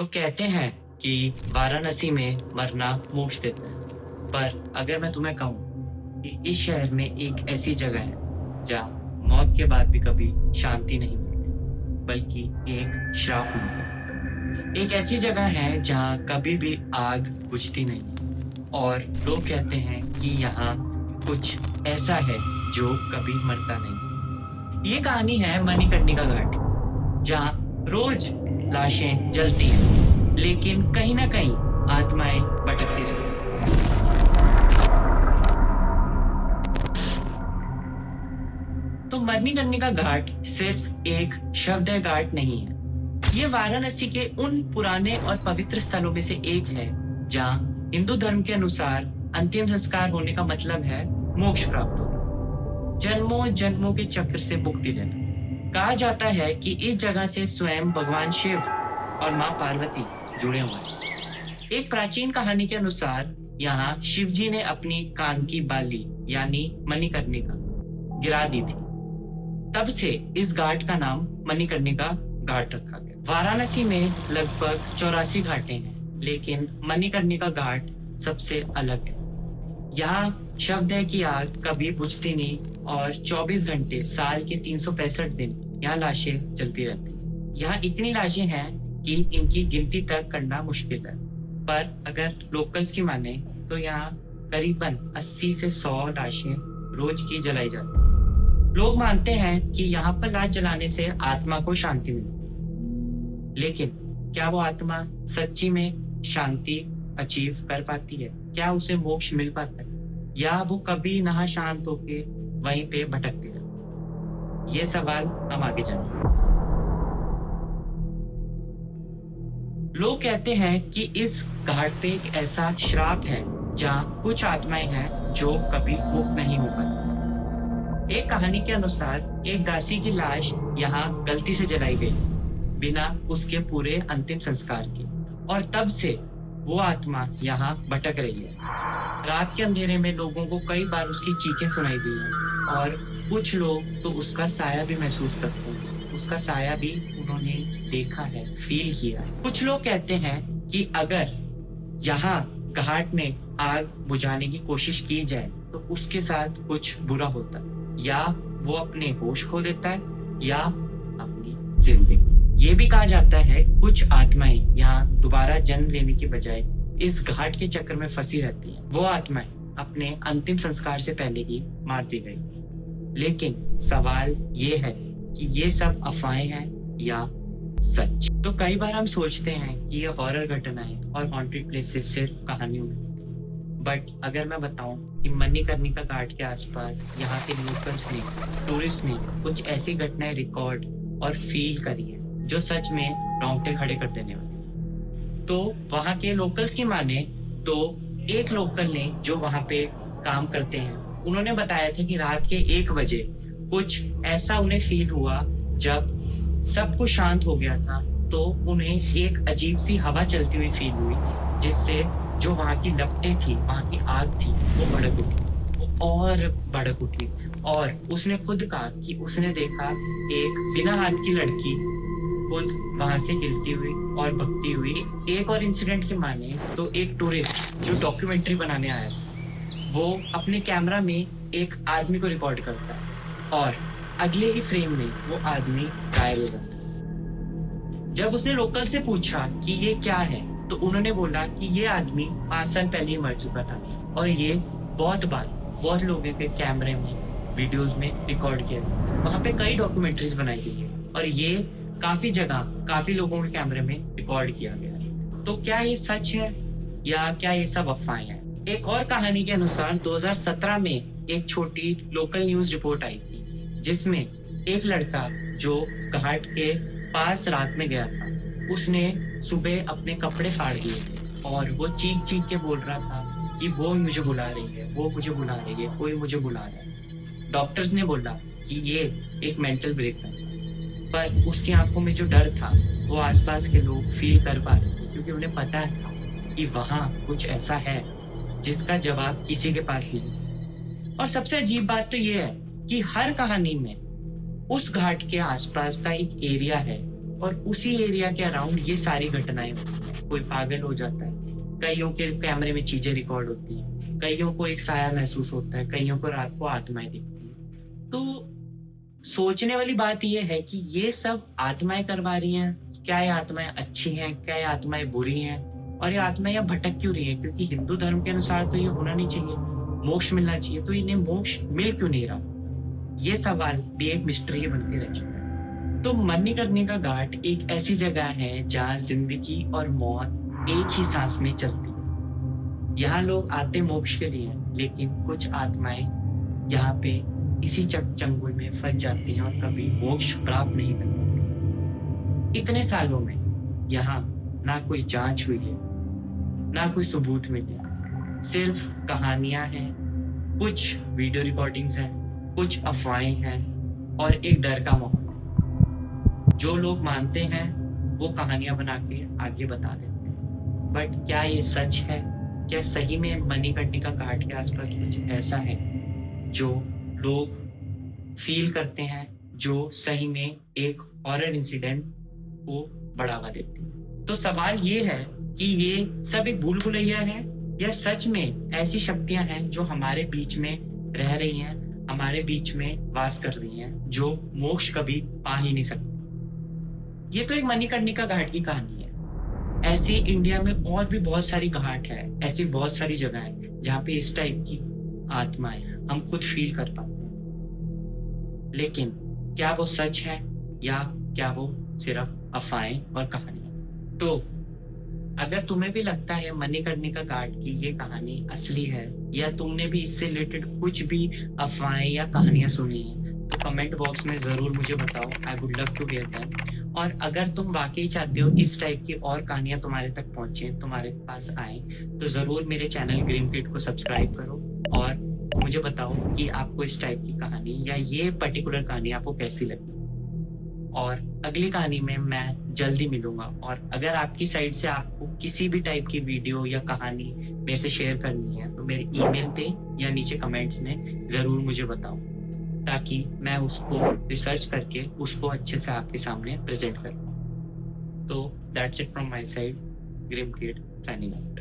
तो कहते हैं कि वाराणसी में मरना मोक्ष देता है। पर अगर मैं तुम्हें कहूँ कि इस शहर में एक ऐसी जगह है जहाँ मौत के बाद भी कभी शांति नहीं मिलती, बल्कि एक श्राप मिलता है। एक ऐसी जगह है जहाँ कभी भी आग बुझती नहीं और लोग कहते हैं कि यहाँ कुछ ऐसा है जो कभी मरता नहीं। ये कहानी है मणिकर्णिका घाट, जहाँ रोज लाशें जलती हैं, लेकिन कहीं ना कहीं आत्माएं भटकती रहती हैं। तो मणिकर्णिका घाट सिर्फ एक शब्द घाट नहीं है, ये वाराणसी के उन पुराने और पवित्र स्थलों में से एक है जहाँ हिंदू धर्म के अनुसार अंतिम संस्कार होने का मतलब है मोक्ष प्राप्त होना, जन्मों जन्मों के चक्र से मुक्ति लेना। कहा जाता है कि इस जगह से स्वयं भगवान शिव और मां पार्वती जुड़े हुए हैं। एक प्राचीन कहानी के अनुसार यहाँ शिव जी ने अपनी कान की बाली यानी मणिकर्णिका गिरा दी थी। तब से इस घाट का नाम मणिकर्णिका घाट रखा गया। वाराणसी में लगभग 84 घाटें हैं, लेकिन मणिकर्णिका घाट सबसे अलग है। यहाँ शब्द है कि आग कभी बुझती नहीं और 24 घंटे साल के 365 दिन यहाँ लाशें जलती रहती हैं। यहाँ इतनी लाशें हैं कि इनकी गिनती तक करना मुश्किल है, पर अगर लोकल्स की माने तो यहाँ करीबन 80 से 100 लाशें रोज की जलाई जाती हैं। लोग मानते हैं कि यहाँ पर लाश जलाने से आत्मा को शांति मिलती है, लेकिन क्या वो आत्मा सच्ची में शांति अचीव कर पाती है? क्या उसे मोक्ष मिल पाता है, या वो कभी ना शांत होके वहीं पे भटकती रहती? ये सवाल हम आगे जानेंगे। लोग कहते हैं कि इस घाट पे एक ऐसा श्राप है जहाँ कुछ आत्माएं हैं जो कभी मुक्त नहीं हो पाती। एक कहानी के अनुसार एक दासी की लाश यहाँ गलती से जलाई गई बिना उसके पूरे अंतिम संस्कार के, और तब से वो आत्मा यहाँ भटक रही है। रात के अंधेरे में लोगों को कई बार उसकी चीखें सुनाई दी हैं और कुछ लोग तो उसका साया भी महसूस करते हैं। उसका साया भी उन्होंने देखा है, फील किया है। कुछ लोग कहते हैं कि अगर यहाँ घाट में आग बुझाने की कोशिश की जाए तो उसके साथ कुछ बुरा होता है, या वो अपने होश खो देता है या अपनी जिंदगी। ये भी कहा जाता है कुछ आत्माएं यहाँ दोबारा जन्म लेने की बजाय इस घाट के चक्कर में फंसी रहती हैं। वो आत्माएं अपने अंतिम संस्कार से पहले ही मार दी गई। लेकिन सवाल ये है कि ये सब अफवाहें हैं या सच? तो कई बार हम सोचते हैं कि ये हॉरर घटनाएं और हॉन्टेड प्लेसेस सिर्फ कहानियों में, बट अगर मैं बताऊं कि मणिकर्णिका घाट के आसपास यहाँ के लोकल्स ने, टूरिस्ट ने कुछ ऐसी घटनाएं रिकॉर्ड और फील करी है जो सच में रोंगटे खड़े कर देने वाले। तो वहाँ के लोकल्स की माने तो एक लोकल ने जो वहाँ पे काम करते हैं, उन्होंने बताया था कि रात के 1 बजे कुछ ऐसा उन्हें फील हुआ। जब सब कुछ शांत हो गया था तो उन्हें एक अजीब सी हवा चलती हुई फील हुई, जिससे जो वहाँ की लपटें थी, वहाँ की आग थी, वो भड़क उठी, वो और भड़क उठी। और उसने खुद कहा कि उसने देखा एक बिना हाथ की लड़की खुद वहां से हिलती हुई और भगती हुई। एक और इंसिडेंट की माने तो एक टूरिस्ट जो डॉक्यूमेंट्री बनाने आया था, वो अपने कैमरा में एक आदमी को रिकॉर्ड करता है और अगले ही फ्रेम में वो आदमी गायब हो जाता है। जब उसने लोकल से पूछा कि ये क्या है, तो उन्होंने बोला कि ये आदमी 5 साल पहले ही मर चुका था और ये बहुत लोगों के कैमरे में, वीडियोस में रिकॉर्ड किया गया। वहाँ पे कई डॉक्यूमेंट्रीज बनाई गई है और ये काफी जगह, काफी लोगों के कैमरे में रिकॉर्ड किया गया है। तो क्या ये सच है या क्या ये सब अफवाहें हैं? एक और कहानी के अनुसार 2017 में एक छोटी लोकल न्यूज रिपोर्ट आई थी, जिसमें एक लड़का जो घाट के पास रात में गया था, उसने सुबह अपने कपड़े फाड़ दिए थे और वो चीख चीख के बोल रहा था कि वो मुझे बुला रही है, वो मुझे बुला रही है, कोई मुझे बुला रहा है। डॉक्टर्स ने बोला कि ये एक मेंटल ब्रेक है, पर उसकी आंखों में जो डर था वो आसपास के लोग फील कर पा रहे थे, क्योंकि उन्हें पता था कि वहां कुछ ऐसा है जिसका जवाब किसी के पास नहीं। और सबसे अजीब बात तो ये है कि हर कहानी में उस घाट के आसपास का एक एरिया है और उसी एरिया के अराउंड ये सारी घटनाएं होती हैं। कोई पागल हो जाता है, कईयों के कैमरे में चीजें रिकॉर्ड होती हैं, कईयों को एक साया महसूस होता है, कईयों को रात को आत्माएं दिखती हैं। तो सोचने वाली बात यह है कि ये सब आत्माएं करवा रही हैं, क्या ये आत्माएं अच्छी हैं, क्या ये आत्माएं बुरी हैं, और ये आत्माएं यहाँ भटक क्यों रही हैं? क्योंकि हिंदू धर्म के अनुसार तो ये होना नहीं चाहिए, मोक्ष मिलना चाहिए, तो इन्हें मोक्ष मिल क्यों नहीं रहा? ये सवाल भी एक मिस्ट्री बन के रह चुका है। तो मणिकर्णिका घाट एक ऐसी जगह है जहाँ जिंदगी और मौत एक ही सांस में चलती है। यहाँ लोग आते मोक्ष के लिए, लेकिन कुछ आत्माएं यहाँ पे इसी चंगुल में फंस जाती हैं और कभी मोक्ष प्राप्त नहीं कर पाती। इतने सालों में यहाँ ना कोई जांच हुई है, ना कोई सबूत मिले, सिर्फ कहानियां हैं, कुछ वीडियो रिकॉर्डिंग्स हैं, कुछ अफवाहें हैं और एक डर का माहौल। जो लोग मानते हैं वो कहानियां बना के आगे बता देते हैं, बट क्या ये सच है? क्या सही में मणिकर्णिका घाट के आसपास कुछ ऐसा है जो लोग फील करते हैं, जो सही में एक हॉरर इंसिडेंट को बढ़ावा देती है? तो सवाल ये है कि ये सब एक भूल भुलैया है या सच में ऐसी शक्तियां हैं जो हमारे बीच में रह रही हैं, हमारे बीच में वास कर रही हैं, जो मोक्ष कभी पा ही नहीं सकती। ये तो एक मणिकर्णिका घाट की कहानी है। ऐसी इंडिया में और भी बहुत सारी घाट है, ऐसी बहुत सारी जगह है जहाँ पे इस टाइप की आत्माएं हम खुद फील कर पाते हैं। लेकिन क्या वो सच है या क्या वो सिर्फ अफवाहें और कहानियां? तो अगर तुम्हें भी लगता है मणिकर्णिका घाट की ये कहानी असली है, या तुमने भी इससे रिलेटेड कुछ भी अफवाहें या कहानियां सुनी है, तो कमेंट बॉक्स में जरूर मुझे बताओ। I would love to hear them. और अगर तुम वाकई चाहते हो इस टाइप की और कहानियां तुम्हारे तक पहुंचे, तुम्हारे पास आए, तो जरूर मेरे चैनल ग्रीम किड को सब्सक्राइब करो और मुझे बताओ कि आपको इस टाइप की कहानी या ये पर्टिकुलर कहानी आपको कैसी लगी। और अगली कहानी में मैं जल्दी मिलूंगा। और अगर आपकी साइड से आपको किसी भी टाइप की वीडियो या कहानी मेरे से शेयर करनी है, तो मेरे ईमेल पे या नीचे कमेंट्स में जरूर मुझे बताओ, ताकि मैं उसको रिसर्च करके उसको अच्छे से आपके सामने प्रेजेंट कर पाऊँ। तो that's it from my side, Greem Kid signing out.